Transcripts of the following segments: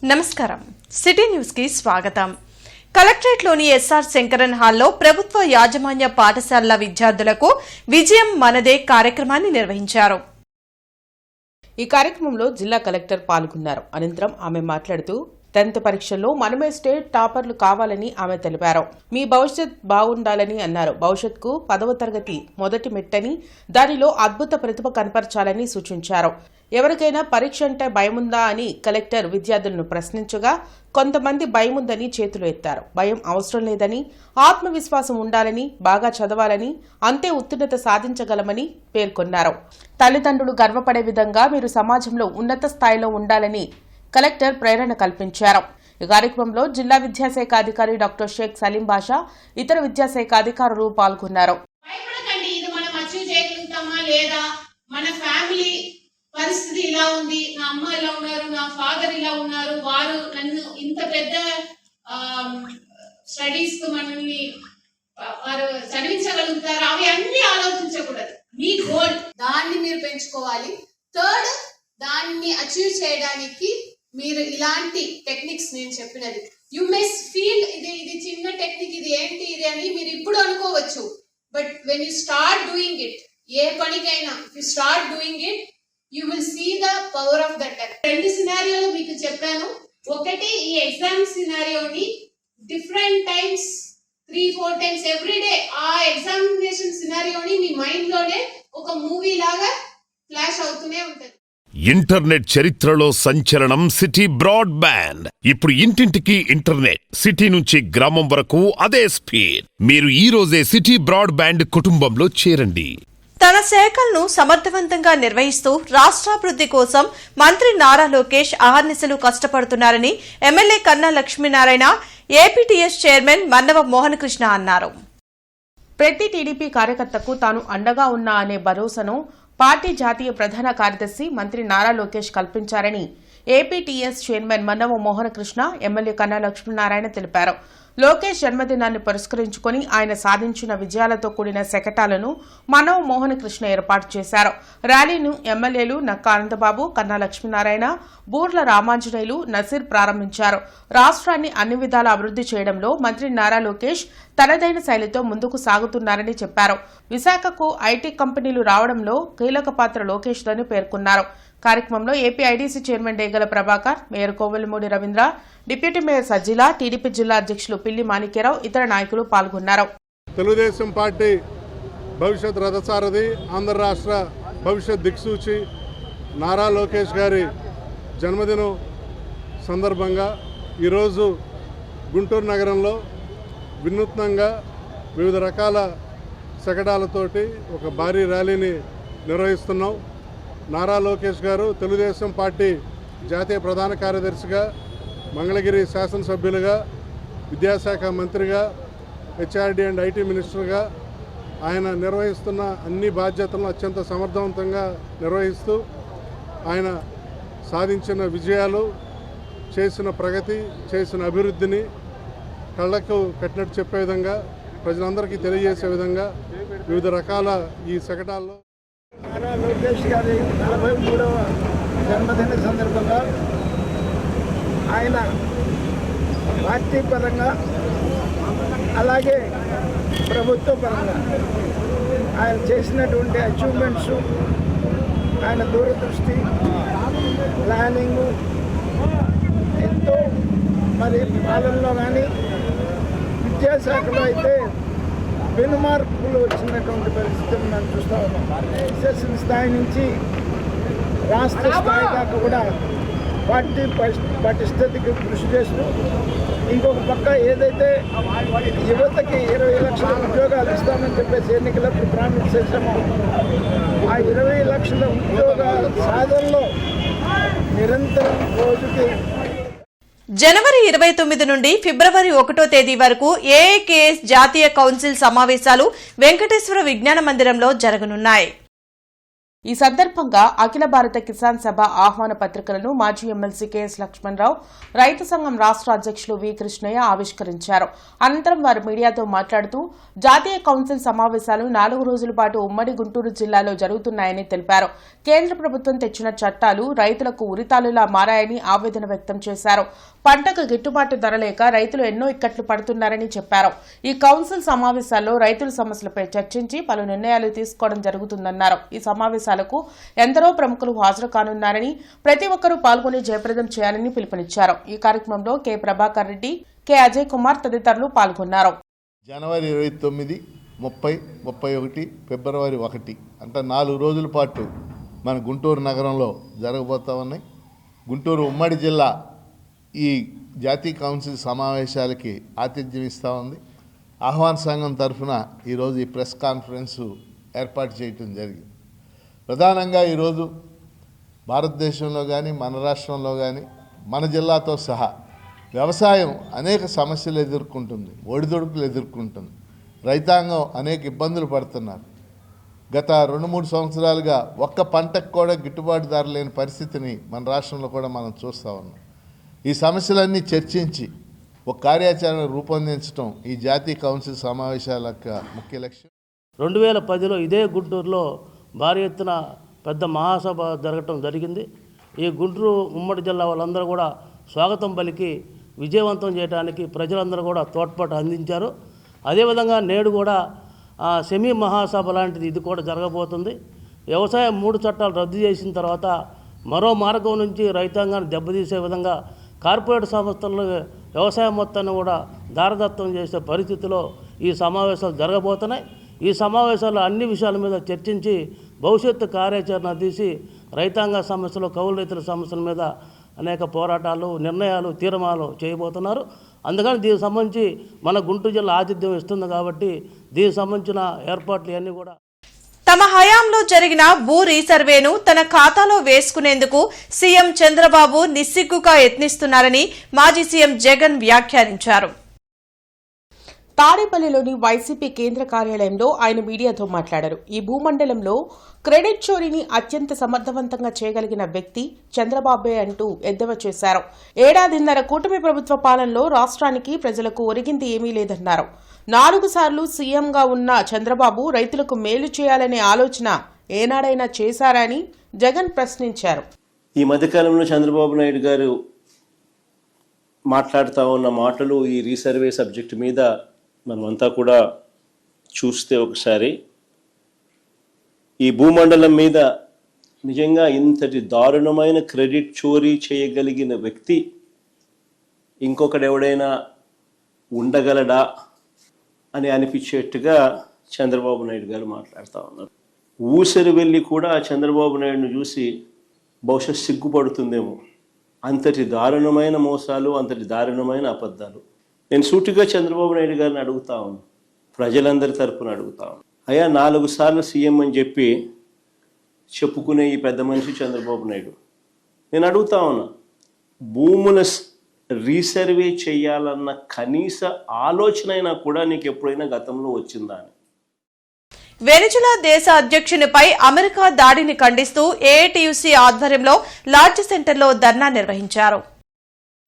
నమస్కారం city news కి స్వాగతం। కలెక్టరేట్ లోని ఎస్ఆర్ శంకరన్ హాల్లో ప్రభుత్వ యాజమాన్య పాఠశాలల విద్యార్థులకు విజయం మనదే కార్యక్రమాన్ని నిర్వహించారు। ఈ కార్యక్రమంలో జిల్లా కలెక్టర్ పాల్గొన్నారు। అనంతరం ఆమె మాట్లాడుతూ 10th పరీక్షల్లో మనమే స్టేట్ టాపర్లు కావాలని ఆమె తెలిపారు। మీ భవిష్యత్ బాగుండాలని అన్నారు। భవిష్యత్కు 10వ తరగతి మొదటి మెట్టని, దానిలో అద్భుత ప్రతిభ కనపరచాలని సూచించారు। ఎవరికైనా పరీక్ష అంటే భయముందా అని కలెక్టర్ విద్యార్థులను ప్రశ్నించగా కొంతమంది భయముందని చేతులు ఎత్తారు। భయం అవసరం లేదని, ఆత్మవిశ్వాసం ఉండాలని, బాగా చదవాలని, అంతే ఉత్తీర్ణత సాధించగలమని పేర్కొన్నారు। తల్లిదండ్రులు గర్వపడే విధంగా మీరు సమాజంలో ఉన్నత స్థాయిలో ఉండాలని కలెక్టర్ ప్రేరణ కల్పించారు। ఈ కార్యక్రమంలో జిల్లా విద్యాశాఖ అధికారి డాక్టర్ షేక్ సలీం బాషా, ఇతర విద్యాశాఖ అధికారులు పాల్గొన్నారు। పరిస్థితి ఇలా ఉంది, నా అమ్మ ఇలా ఉన్నారు, నా ఫాదర్ ఇలా ఉన్నారు, వారు నన్ను ఇంత పెద్ద స్టడీస్ కు మనల్ని వారు చదివించగలుగుతారు, అవి అన్ని ఆలోచించకూడదు। మీ గోల్ దాన్ని మీరు పెంచుకోవాలి। థర్డ్, దాన్ని అచీవ్ చేయడానికి మీరు ఇలాంటి టెక్నిక్స్ నేను చెప్పినది యు మెస్ ఫీల్ ఇది చిన్న టెక్నిక్, ఇది ఏంటి ఇది అని మీరు ఇప్పుడు అనుకోవచ్చు, but when you start doing it, ఏ పనికైనా you start doing it you will see the power of that tech. రెండు సినారియోలు మీకు చెప్పాను। ఒకటి, ఈ ఎగ్జామ్ సినారియోని different times 3-4 times every day ఆ ఎగ్జామినేషన్ సినారియోని మీ మైండ్ లోనే ఒక మూవీ లాగా ఫ్లాష్ అవుతూనే ఉంటుంది। ఇంటర్నెట్ చరిత్రలో సంచలనం సిటీ బ్రాడ్బ్యాండ్। ఇప్పుడు ఇంటింటికి ఇంటర్నెట్, సిటీ నుంచి గ్రామం వరకు అదే స్పీడ్। మీరు ఈ రోజే సిటీ బ్రాడ్బ్యాండ్ కుటుంబంలో చేరండి। తన శాఖలను సమర్థవంతంగా నిర్వహిస్తూ రాష్ట్రాభివృద్ధి కోసం మంత్రి నారా లోకేష్ అహర్నిశలు కష్టపడుతున్నారని MLA Kanna Lakshminarayana, APTS chairman Mannava Mohan Krishna అన్నారు। ప్రతి టీడీపీ కార్యకర్తకు తాను అండగా ఉన్నా అనే భరోసాను పార్టీ జాతీయ ప్రధాన కార్యదర్శి మంత్రి నారా లోకేష్ కల్పించారని APTS chairman Mannava Mohan Krishna, MLA Kanna Lakshminarayana తెలిపారు। లోకేష్ జన్మదినాన్ని పురస్కరించుకుని ఆయన సాధించిన విజయాలతో కూడిన శకటాలను మన్నవ మోహన్ కృష్ణ ఏర్పాటు చేశారు। ర్యాలీను ఎమ్మెల్యేలు నక్కా ఆనందబాబు, కన్నా లక్ష్మీనారాయణ, బూర్ల రామాంజనేయులు, నసీర్ ప్రారంభించారు। రాష్ట్రాన్ని అన్ని విధాల అభివృద్ధి చేయడంలో మంత్రి నారా లోకేష్ తనదైన శైలితో ముందుకు సాగుతున్నారని చెప్పారు। విశాఖకు ఐటీ కంపెనీలు రావడంలో కీలక పాత్ర లోకేష్దని పేర్కొన్నారు। కార్యక్రమంలో AP IDC chairman Degala Prabhakar, mayor Kovelamudi Ravindra, deputy mayor Sajjila, TDP జిల్లా అధ్యక్షులు పిల్లి మాణిక్యరావు, ఇతర నాయకులు పాల్గొన్నారు। తెలుగుదేశం పార్టీ భవిష్యత్ రథసారథి, ఆంధ్ర రాష్ట్ర భవిష్యత్ దిక్సూచి నారా లోకేష్ గారి జన్మదినం సందర్భంగా ఈరోజు గుంటూరు నగరంలో వినూత్నంగా వివిధ రకాల శకటాలతోటి ఒక భారీ ర్యాలీని నిర్వహిస్తున్నాం। నారా లోకేష్ గారు తెలుగుదేశం పార్టీ జాతీయ ప్రధాన కార్యదర్శిగా, మంగళగిరి శాసనసభ్యులుగా, విద్యాశాఖ మంత్రిగా, హెచ్ఆర్డీ అండ్ ఐటీ మినిస్టర్గా ఆయన నిర్వహిస్తున్న అన్ని బాధ్యతలను అత్యంత సమర్థవంతంగా నిర్వహిస్తూ ఆయన సాధించిన విజయాలు, చేసిన ప్రగతి, చేసిన అభివృద్ధిని కళ్ళకు కట్టినట్టు చెప్పే విధంగా, ప్రజలందరికీ తెలియజేసే విధంగా వివిధ రకాల ఈ శకటాల్లో నారా లోకేష్ గారి 43వ జన్మదిన సందర్భంగా ఆయన పార్టీ పరంగా అలాగే ప్రభుత్వ పరంగా ఆయన చేసినటువంటి అచీవ్మెంట్స్, ఆయన దూరదృష్టి, ప్లానింగు ఎంతో మరి పాలనలో కానీ విద్యాశాఖలో అయితే పెనుమార్పులు వచ్చినటువంటి పరిస్థితిని మనం చూస్తూ ఉన్నాం। ఎస్ఎస్ఎల్ స్థాయి నుంచి రాష్ట్ర స్థాయి దాకా కూడా పార్టీ పటిష్టతకి కృషి చేస్తూ, ఇంకొక పక్క ఏదైతే యువతకి 20 లక్షల ఉద్యోగాలు ఇస్తామని చెప్పేసి ఎన్నికలకు ప్రామిస్ చేశామో ఆ 20 లక్షల ఉద్యోగాల సాధనలో నిరంతరం రోజుకి జనవరి 29 నుండి ఫిబ్రవరి 1వ తేదీ వరకు ఏఐకేఎస్ జాతీయ కౌన్సిల్ సమావేశాలు వెంకటేశ్వర విజ్ఞాన మందిరంలో జరగనున్నాయి। ఈ సందర్భంగా అఖిల భారత కిసాన్ సభ ఆహ్వాన పత్రికలను మాజీ ఎమ్మెల్సీ కెఎస్ లక్ష్మణరావు, రైతు సంఘం రాష్ట్ర అధ్యక్షులు వి కృష్ణయ్య ఆవిష్కరించారు. అనంతరం వారు మీడియాతో మాట్లాడుతూ జాతీయ కౌన్సిల్ సమావేశాలు 4 రోజుల పాటు ఉమ్మడి గుంటూరు జిల్లాలో జరుగుతున్నాయని తెలిపారు. కేంద్ర ప్రభుత్వం తెచ్చిన చట్టాలు రైతులకు ఉరితాలులా మారాయని ఆవేదన వ్యక్తం చేశారు. పంటకు గిట్టుబాటు ధర లేక రైతులు ఎన్నో ఇక్కట్లు పడుతున్నారని చెప్పారు. ఈ కౌన్సిల్ సమావేశాల్లో రైతుల సమస్యలపై చర్చించి పలు నిర్ణయాలు తీసుకోవడం జరుగుతుందన్నారు. ఈ సమావేశాలకు ఎందరో ప్రముఖులు హాజరు కానున్నారని, ప్రతి ఒక్కరూ పాల్గొని జయప్రదం చేయాలని పిలుపునిచ్చారు. ఈ కార్యక్రమంలో కె ప్రభాకర్ రెడ్డి, కె అజయ్ కుమార్ తదితరులు పాల్గొన్నారు. జనవరి 29, 30, 31, ఫిబ్రవరి 1 అంటే 4 రోజుల పాటు మన గుంటూరు నగరంలో జరగబోతా ఉన్నాయి. గుంటూరు ఉమ్మడి జిల్లా ఈ జాతీయ కౌన్సిల్ సమావేశాలకి ఆతిథ్యం ఇస్తూ ఉంది. ఆహ్వాన సంఘం తరఫున ఈరోజు ఈ ప్రెస్ కాన్ఫరెన్సు ఏర్పాటు చేయటం జరిగింది. ప్రధానంగా ఈరోజు భారతదేశంలో కానీ మన రాష్ట్రంలో కానీ మన జిల్లాతో సహా వ్యవసాయం అనేక సమస్యలు ఎదుర్కొంటుంది, ఒడిదుడుకులు ఎదుర్కొంటుంది. రైతాంగం అనేక ఇబ్బందులు పడుతున్నారు. గత 2-3 సంవత్సరాలుగా ఒక్క పంటకు కూడా గిట్టుబాటు ధర లేని పరిస్థితిని మన రాష్ట్రంలో కూడా మనం చూస్తూ ఉన్నాం. ఈ సమస్యలన్నీ చర్చించి ఒక కార్యాచరణ రూపొందించడం ఈ జాతీయ కౌన్సిల్ సమావేశాల యొక్క ముఖ్య లక్ష్యం. 2010లో ఇదే గుంటూరులో భారీ ఎత్తున పెద్ద మహాసభ జరగటం జరిగింది. ఈ గుంటూరు ఉమ్మడి జిల్లా వాళ్ళందరూ కూడా స్వాగతం పలికి విజయవంతం చేయడానికి ప్రజలందరూ కూడా తోడ్పాటు అందించారు. అదేవిధంగా నేడు కూడా సెమీ మహాసభ లాంటిది ఇది కూడా జరగబోతుంది. వ్యవసాయం 3 చట్టాలు రద్దు చేసిన తర్వాత మరో మార్గం నుంచి రైతాంగాన్ని దెబ్బతీసే విధంగా కార్పొరేట్ సంస్థలను వ్యవసాయం మొత్తాన్ని కూడా దారదత్తం చేసే పరిస్థితిలో ఈ సమావేశాలు జరగబోతున్నాయి. ఈ సమావేశాల్లో అన్ని విషయాల మీద చర్చించి భవిష్యత్తు కార్యాచరణ తీసి రైతాంగ సమస్యలు, కౌలు రైతుల సమస్యల మీద అనేక పోరాటాలు, నిర్ణయాలు, తీర్మానాలు చేయబోతున్నారు. అందుకని దీనికి సంబంధించి మన గుంటూరు జిల్లా ఆతిథ్యం ఇస్తుంది కాబట్టి దీనికి సంబంధించిన ఏర్పాట్లు అన్నీ కూడా తమ హయాంలో జరిగిన భూ రీసర్వేను తన ఖాతాలో వేసుకునేందుకు సీఎం చంద్రబాబు నిస్సిగ్గుగా యత్నిస్తున్నారని మాజీ సీఎం జగన్ వ్యాఖ్యానించారు. తాడేపల్లిలోని వైసీపీ కేంద్ర కార్యాలయంలో ఆయన మీడియాతో మాట్లాడారు. ఈ భూమండలంలో క్రెడిట్ చోరీని అత్యంత సమర్థవంతంగా చేయగలిగిన వ్యక్తి చంద్రబాబే అంటూ ఎద్దేవా చేశారు. 1.5 ఏళ్ల కూటమి ప్రభుత్వ పాలనలో రాష్ట్రానికి, ప్రజలకు ఒరిగింది ఏమీ లేదన్నారు. 4 సార్లు సీఎంగా ఉన్న చంద్రబాబు రైతులకు మేలు చేయాలనే ఆలోచన ఏనాడైనా చేశారా అని జగన్ ప్రశ్నించారు. ఈ మధ్యకాలంలో చంద్రబాబు నాయుడు గారు మాట్లాడుతూ ఉన్న మాటలు ఈ రీసర్వే సబ్జెక్టు మీద మనమంతా కూడా చూస్తే ఒకసారి ఈ భూమండలం మీద నిజంగా ఇంతటి దారుణమైన క్రెడిట్ చోరీ చేయగలిగిన వ్యక్తి ఇంకొకడెవడైనా ఉండగలడా అని అనిపించేట్టుగా చంద్రబాబు నాయుడు గారు మాట్లాడుతూ ఉన్నారు. ఊసరి వెళ్ళి కూడా చంద్రబాబు నాయుడును చూసి బహుశా సిగ్గుపడుతుందేమో. అంతటి దారుణమైన మోసాలు, అంతటి దారుణమైన అబద్ధాలు. నేను సూటిగా చంద్రబాబు నాయుడు గారిని అడుగుతా ఉన్నాను, ప్రజలందరి తరపున అడుగుతా ఉన్నాను. అయ్యా 4 సార్లు సీఎం అని చెప్పి చెప్పుకునే ఈ పెద్ద మనిషి చంద్రబాబు నాయుడు, నేను అడుగుతా ఉన్నా, భూముల రీసర్వే చేయాలన్న కనీస ఆలోచన అయినా కూడా నీకు ఎప్పుడైనా గతంలో వచ్చిందా అని. వెనిజులా దేశ అధ్యక్షునిపై అమెరికా దాడిని ఖండిస్తూ ఏఐటీయూసీ ఆధ్వర్యంలో లాడ్జ్ సెంటర్లో ధర్నా నిర్వహించారు.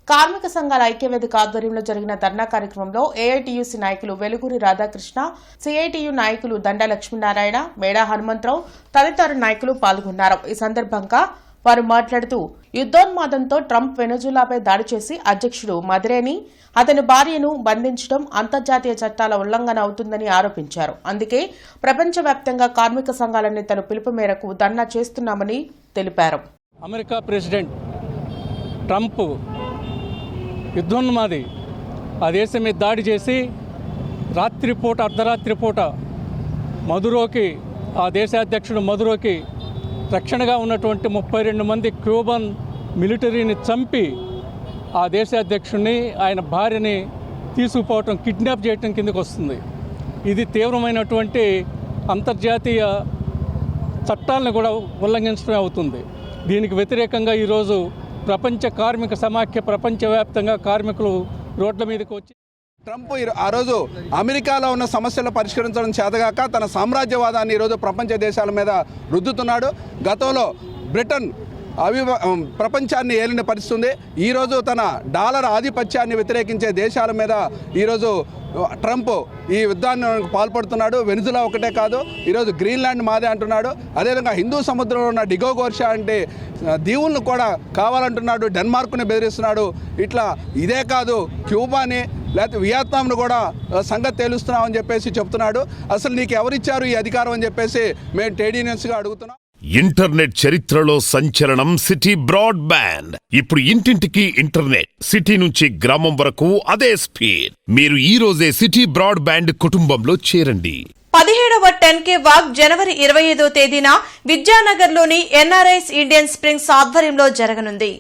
కార్మిక సంఘాల ఐక్యవేదిక ఆధ్వర్యంలో జరిగిన ధర్నా కార్యక్రమంలో ఏఐటీయూసీ నాయకులు వెలుగురి రాధాకృష్ణ, సిఐటియు నాయకులు దండ లక్ష్మీనారాయణ, మేడా హనుమంతరావు తదితర నాయకులు పాల్గొన్నారు. ఈ సందర్భంగా వారు మాట్లాడుతూ యుద్దోన్మాదంతో ట్రంప్ వెనిజులాపై దాడి చేసి అధ్యక్షుడు మదురేని, అతని భార్యను బంధించడం అంతర్జాతీయ చట్టాల ఉల్లంఘన అవుతుందని ఆరోపించారు. అందుకే ప్రపంచవ్యాప్తంగా కార్మిక సంఘాల నేతల పిలుపు మేరకు ధర్నా చేస్తున్నామని తెలిపారు. అమెరికా ప్రెసిడెంట్ ట్రంప్ యుద్ధోన్మాది ఆ దేశం మీద దాడి చేసి రాత్రిపూట, అర్ధరాత్రి పూట మదురోకి, ఆ దేశాధ్యక్షుడు మదురోకి రక్షణగా ఉన్నటువంటి 32 మంది క్యూబన్ మిలిటరీని చంపి ఆ దేశాధ్యక్షుడిని, ఆయన భార్యని తీసుకుపోవటం, కిడ్నాప్ చేయటం కిందకు వస్తుంది. ఇది తీవ్రమైనటువంటి అంతర్జాతీయ చట్టాలను కూడా ఉల్లంఘించడమే అవుతుంది. దీనికి వ్యతిరేకంగా ఈరోజు ప్రపంచ కార్మిక సమాఖ్య ప్రపంచవ్యాప్తంగా కార్మికులు రోడ్ల మీదకి వచ్చి ట్రంప్ ఆ రోజు అమెరికాలో ఉన్న సమస్యలు పరిష్కరించడం చేతగాక తన సామ్రాజ్యవాదాన్ని ఈరోజు ప్రపంచ దేశాల మీద రుద్దుతున్నాడు. గతంలో బ్రిటన్ ప్రపంచాన్ని ఏలిన పరిస్థితుంది. ఈరోజు తన డాలర్ ఆధిపత్యాన్ని వ్యతిరేకించే దేశాల మీద ఈరోజు ట్రంప్ ఈ యుద్ధాన్ని పాల్పడుతున్నాడు. వెనుజులా ఒకటే కాదు, ఈరోజు గ్రీన్లాండ్ మాదే అంటున్నాడు. అదేవిధంగా హిందూ సముద్రంలో ఉన్న డిగోగోర్షా అంటే దీవులను కూడా కావాలంటున్నాడు. డెన్మార్క్ని బెదిరిస్తున్నాడు. ఇట్లా ఇదే కాదు, క్యూబాని లేకపోతే వియత్నాంను కూడా సంగతి తేలుస్తున్నామని చెప్పేసి చెప్తున్నాడు. అసలు నీకు ఎవరిచ్చారు ఈ అధికారం అని చెప్పేసి మేము ట్రేడ్ యూనియన్స్గా అడుగుతున్నాం. ఇంటర్నెట్ చరిత్రలో సంచలనం సిటీ బ్రాడ్బ్యాండ్. ఇప్పుడు ఇంటింటికి ఇంటర్నెట్, సిటీ నుంచి గ్రామం వరకు అదే స్పీడ్. మీరు ఈ రోజే సిటీ బ్రాడ్బ్యాండ్ కుటుంబంలో చేరండి. 17వ 10K వాక్ జనవరి 25వ తేదీన విద్యానగర్లోని ఎన్ఆర్ఐస్ ఇండియన్ స్ప్రింగ్స్ ఆధ్వర్యంలో జరగనుంది.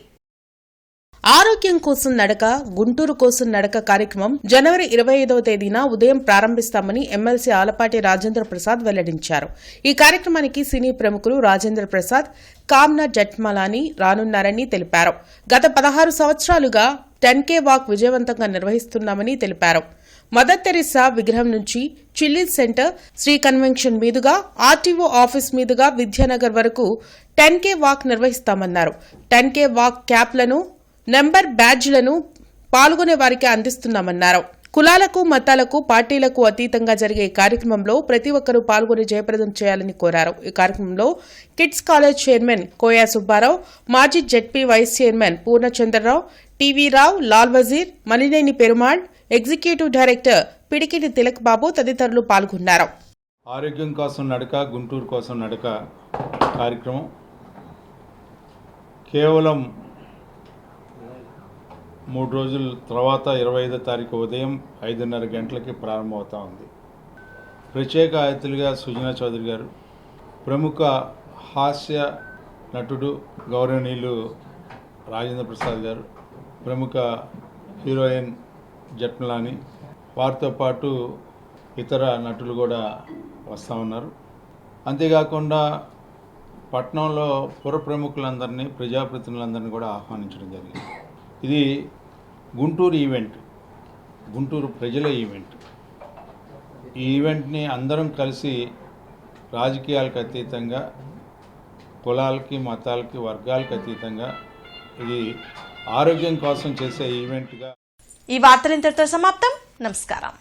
ఆరోగ్యం కోసం నడక, గుంటూరు కోసం నడక కార్యక్రమం జనవరి 25వ తేదీన ఉదయం ప్రారంభిస్తామని ఎమ్మెల్సీ ఆలపాటి రాజేంద్ర ప్రసాద్ వెల్లడించారు. ఈ కార్యక్రమానికి సినీ ప్రముఖులు రాజేంద్ర ప్రసాద్, కామ్నా జట్మలాని రానున్నారని తెలిపారు. గత 16 సంవత్సరాలుగా 10K వాక్ విజయవంతంగా నిర్వహిస్తున్నామని తెలిపారు. మదర్ తెరిసా విగ్రహం నుంచి చిల్లీస్ సెంటర్, శ్రీ కన్వెన్షన్ మీదుగా ఆర్టీఓ ఆఫీస్ మీదుగా విద్యానగర్ వరకు 10K వాక్ నిర్వహిస్తామన్నారు. 10K వాక్ క్యాప్లను, నెంబర్ బ్యాడ్జ్లను పాల్గొనే వారికి అందిస్తున్నామన్నారు. కులాలకు, మతాలకు, పార్టీలకు అతీతంగా జరిగే ఈ కార్యక్రమంలో ప్రతి ఒక్కరూ పాల్గొని జయప్రదం చేయాలని కోరారు. ఈ కార్యక్రమంలో kids college chairman Koya Subbarao, మాజీ ZP vice chairman Purnachandrarao, TV Rao, Lal Vazir, Manineni Perumal, executive director Pidikiti Tilak Babu తదితరులు పాల్గొన్నారు. ఆరోగ్యం కోసం నడక, గుంటూరు కోసం నడక కార్యక్రమం కేవలం 3 రోజుల తర్వాత 25వ తారీఖు ఉదయం 5:30 గంటలకి ప్రారంభమవుతా ఉంది. ప్రత్యేక అతిథులుగా సుజనా చౌదరి గారు, ప్రముఖ హాస్య నటుడు గౌరవనీయులు రాజేంద్ర ప్రసాద్ గారు, ప్రముఖ హీరోయిన్ జట్మలాని, వారితో పాటు ఇతర నటులు కూడా వస్తూ ఉన్నారు. అంతేకాకుండా పట్టణంలో పుర ప్రముఖులందరినీ, ప్రజాప్రతినిధులందరినీ కూడా ఆహ్వానించడం జరిగింది. ఇది గుంటూరు ఈవెంట్, గుంటూరు ప్రజల ఈవెంట్. ఈ ఈవెంట్ని అందరం కలిసి రాజకీయాలకు అతీతంగా, కులాలకి, మతాలకి, వర్గాలకు అతీతంగా ఇది ఆరోగ్యం కోసం చేసే ఈవెంట్గా. ఈ వార్తలు ఇంతటితో సమాప్తం. నమస్కారం.